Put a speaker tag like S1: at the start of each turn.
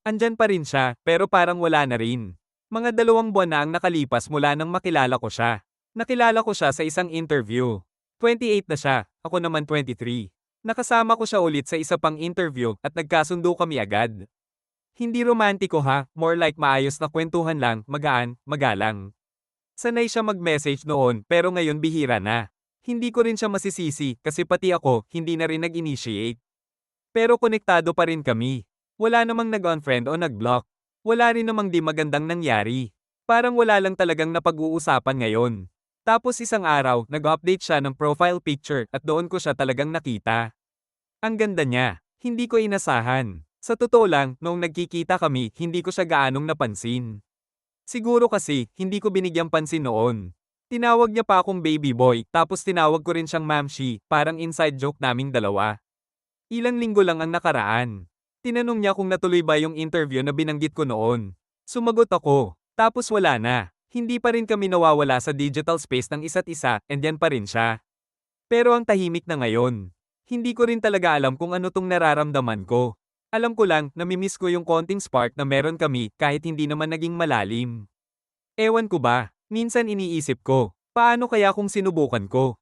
S1: Andyan pa rin siya, pero parang wala na rin. Mga 2 buwan na ang nakalipas mula nang makilala ko siya. Nakilala ko siya sa isang interview. 28 na siya, ako naman 23. Nakasama ko siya ulit sa isa pang interview at nagkasundo kami agad. Hindi romantiko ha, more like maayos na kwentuhan lang, magaan, magalang. Sanay siya mag-message noon pero ngayon bihira na. Hindi ko rin siya masisisi kasi pati ako hindi na rin nag-initiate. Pero konektado pa rin kami. Wala namang nag-unfriend o nag-block. Wala rin namang di magandang nangyari. Parang wala lang talagang napag-uusapan ngayon. Tapos isang araw, nag-update siya ng profile picture at doon ko siya talagang nakita. Ang ganda niya. Hindi ko inasahan. Sa totoo lang, noong nagkikita kami, hindi ko siya gaanong napansin. Siguro kasi, hindi ko binigyang pansin noon. Tinawag niya pa akong baby boy, tapos tinawag ko rin siyang mamshi, parang inside joke naming dalawa. Ilang linggo lang ang nakaraan. Tinanong niya kung natuloy ba yung interview na binanggit ko noon. Sumagot ako. Tapos wala na. Hindi pa rin kami nawawala sa digital space ng isa't isa, and yan pa rin siya. Pero ang tahimik na ngayon. Hindi ko rin talaga alam kung ano tong nararamdaman ko. Alam ko lang, namimiss ko yung konting spark na meron kami kahit hindi naman naging malalim. Ewan ko ba, minsan iniisip ko, paano kaya kung sinubukan ko?